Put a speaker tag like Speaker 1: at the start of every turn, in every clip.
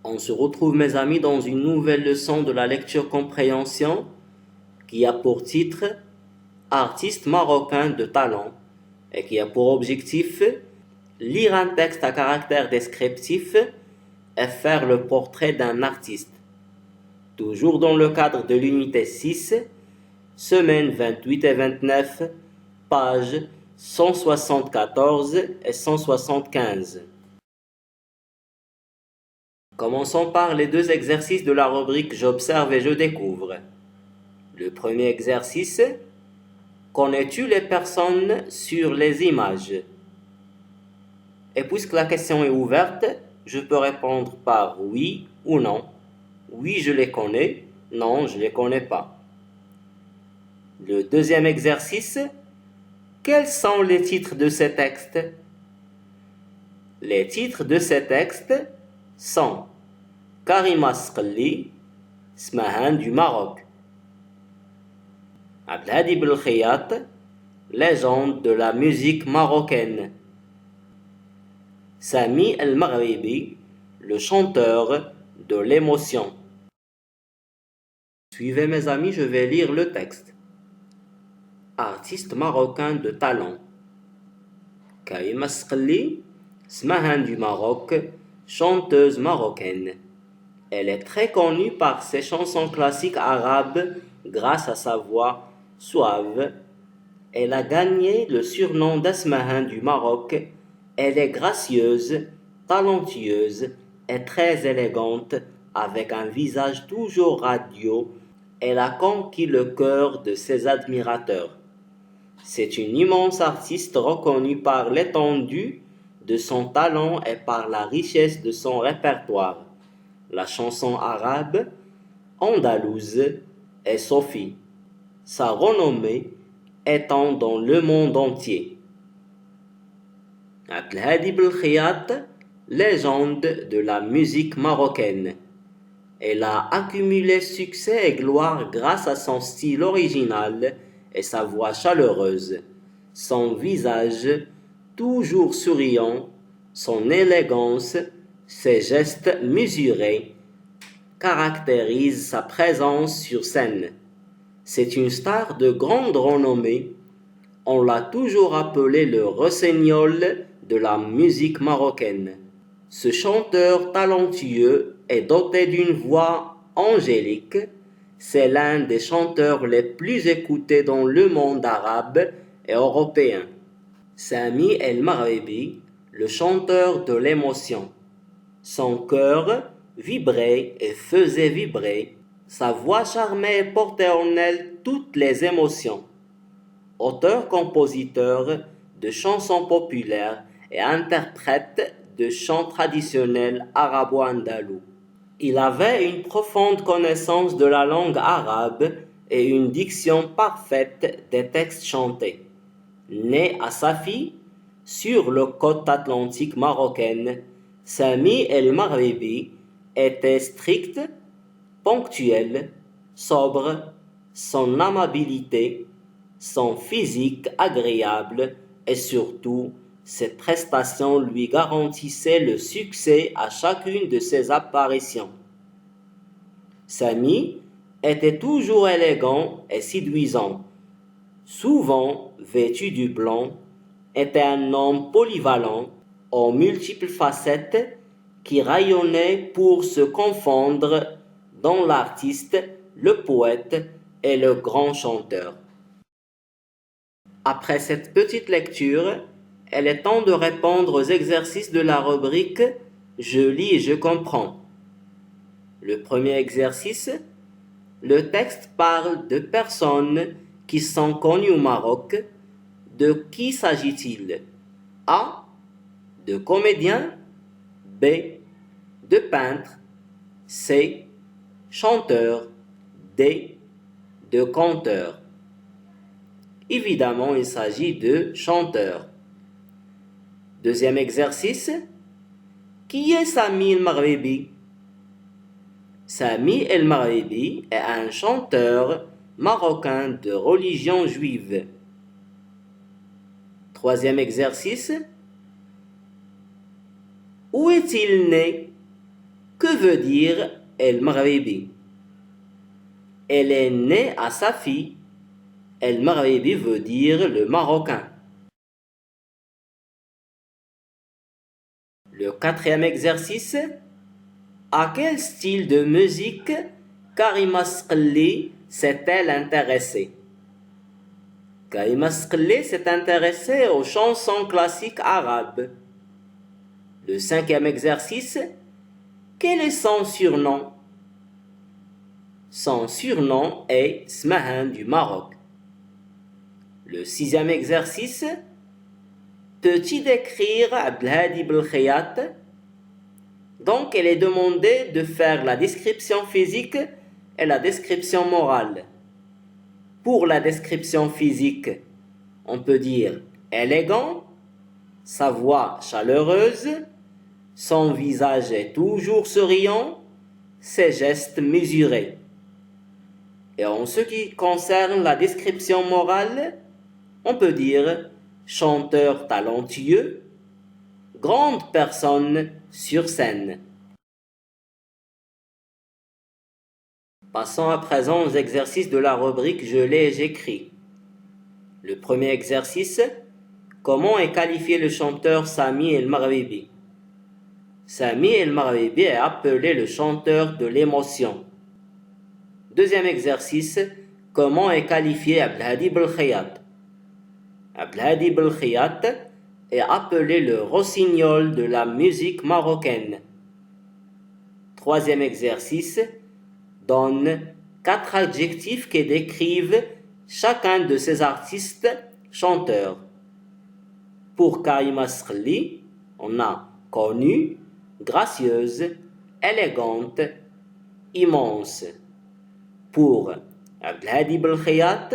Speaker 1: On se retrouve, mes amis, dans une nouvelle leçon de la lecture compréhension qui a pour titre Artiste marocain de talent et qui a pour objectif lire un texte à caractère descriptif et faire le portrait d'un artiste. Toujours dans le cadre de l'unité 6, semaines 28 et 29, pages 174 et 175. Commençons par les deux exercices de la rubrique J'observe et je découvre. Le premier exercice, connais-tu les personnes sur les images? Et puisque la question est ouverte, je peux répondre par oui ou non. Oui, je les connais. Non, je ne les connais pas. Le deuxième exercice, quels sont les titres de ces textes? Les titres de ces textes sont Karima Sqelli, Smahan du Maroc. Abdelhadi Belkhayat, légende de la musique marocaine. Sami El Maghribi, le chanteur de l'émotion. Suivez mes amis, je vais lire le texte. Artiste marocain de talent. Karima Sqelli, Smahan du Maroc, chanteuse marocaine. Elle est très connue par ses chansons classiques arabes grâce à sa voix suave. Elle a gagné le surnom d'Asmahan du Maroc. Elle est gracieuse, talentueuse et très élégante avec un visage toujours radieux. Elle a conquis le cœur de ses admirateurs. C'est une immense artiste reconnue par l'étendue de son talent et par la richesse de son répertoire. La chanson arabe, andalouse et Sophie. Sa renommée étant dans le monde entier. Abdelhadi Belkhayat, légende de la musique marocaine. Elle a accumulé succès et gloire grâce à son style original et sa voix chaleureuse, son visage toujours souriant, son élégance, ses gestes mesurés caractérisent sa présence sur scène. C'est une star de grande renommée. On l'a toujours appelé le rossignol de la musique marocaine. Ce chanteur talentueux est doté d'une voix angélique. C'est l'un des chanteurs les plus écoutés dans le monde arabe et européen. Sami El Maghribi, le chanteur de l'émotion. Son cœur vibrait et faisait vibrer. Sa voix charmait et portait en elle toutes les émotions. Auteur-compositeur de chansons populaires et interprète de chants traditionnels arabo-andalous. Il avait une profonde connaissance de la langue arabe et une diction parfaite des textes chantés. Né à Safi, sur la côte atlantique marocaine, Sami El Maghribi était strict, ponctuel, sobre, son amabilité, son physique agréable et surtout ses prestations lui garantissaient le succès à chacune de ses apparitions. Sami était toujours élégant et séduisant, souvent vêtu du blanc, était un homme polyvalent, aux multiples facettes qui rayonnait pour se confondre dans l'artiste, le poète et le grand chanteur. Après cette petite lecture, il est temps de répondre aux exercices de la rubrique Je lis et je comprends. Le premier exercice, le texte parle de personnes qui sont connues au Maroc. De qui s'agit-il? A. De comédiens. B. De peintres. C. Chanteurs. D. De conteurs. Évidemment, il s'agit de chanteurs. Deuxième exercice. Qui est Sami El Maghribi? Sami El Maghribi est un chanteur marocain de religion juive. Troisième exercice. Où est-il né? Que veut dire El Maghribi? Elle est née à Safi. El Maghribi veut dire le Marocain. Le quatrième exercice. À quel style de musique Karima Sqli s'est-elle intéressée? Karima Sqli s'est intéressée aux chansons classiques arabes. Le cinquième exercice. Quel est son surnom? Son surnom est Smahan du Maroc. Le sixième exercice. Peux-tu décrire Abdelhadi Belkhayat? Donc, elle est demandée de faire la description physique et la description morale. Pour la description physique, on peut dire élégant, sa voix chaleureuse, son visage est toujours souriant, ses gestes mesurés. Et en ce qui concerne la description morale, on peut dire chanteur talentueux, grande personne sur scène. Passons à présent aux exercices de la rubrique Je l'ai et j'écris. Le premier exercice, comment est qualifié le chanteur Sami El Maghribi? Sami El Maghribi est appelé le chanteur de l'émotion. Deuxième exercice, comment est qualifié Abdelhadi Belkhayat? Abdelhadi Belkhayat est appelé le rossignol de la musique marocaine. Troisième exercice, donne 4 adjectifs qui décrivent chacun de ces artistes chanteurs. Pour Karima Sqli, on a connue, gracieuse, élégante, immense. Pour Abdelhadi Belkhayat,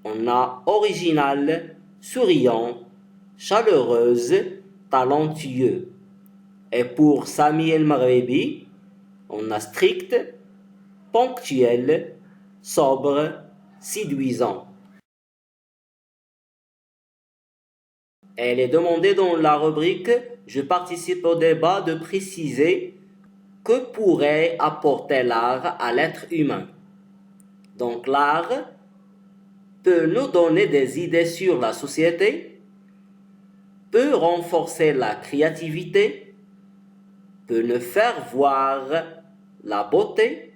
Speaker 1: on a original, souriant, chaleureuse, talentueux. Et pour Sami El Maghribi, on a strict, ponctuel, sobre, séduisant. Elle est demandée dans la rubrique « Je participe au débat » de préciser que pourrait apporter l'art à l'être humain. Donc l'art peut nous donner des idées sur la société, peut renforcer la créativité, peut nous faire voir la beauté,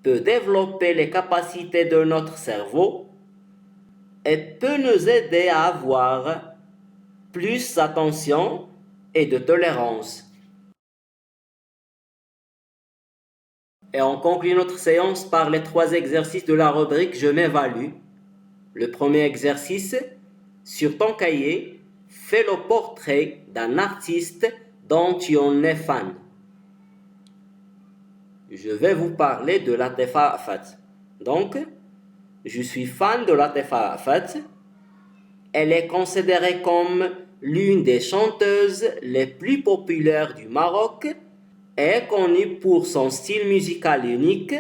Speaker 1: peut développer les capacités de notre cerveau et peut nous aider à avoir plus d'attention et de tolérance. Et on conclut notre séance par les 3 exercices de la rubrique Je m'évalue. Le premier exercice, sur ton cahier, fais le portrait d'un artiste dont tu en es fan. Je vais vous parler de Latefa Affat. Donc, je suis fan de Latefa Affat. Elle est considérée comme l'une des chanteuses les plus populaires du Maroc et est connue pour son style musical unique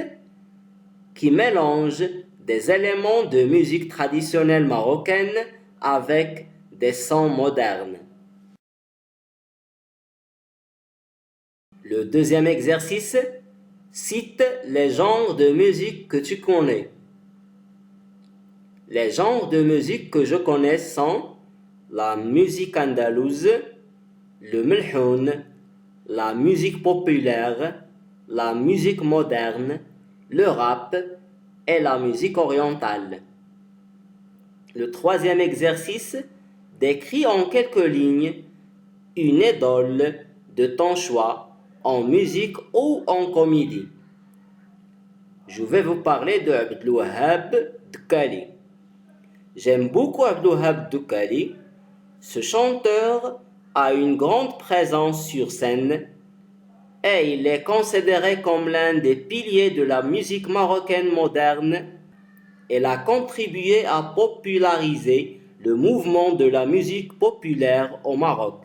Speaker 1: qui mélange des éléments de musique traditionnelle marocaine avec des sons modernes. Le deuxième exercice, cite les genres de musique que tu connais. Les genres de musique que je connais sont la musique andalouse, le melhoun, la musique populaire, la musique moderne, le rap et la musique orientale. Le troisième exercice décrit en quelques lignes une idole de ton choix en musique ou en comédie. Je vais vous parler de Abdelwahab Dukali. J'aime beaucoup Abdelwahab Dukali. Ce chanteur a une grande présence sur scène et il est considéré comme l'un des piliers de la musique marocaine moderne. Il a contribué à populariser le mouvement de la musique populaire au Maroc.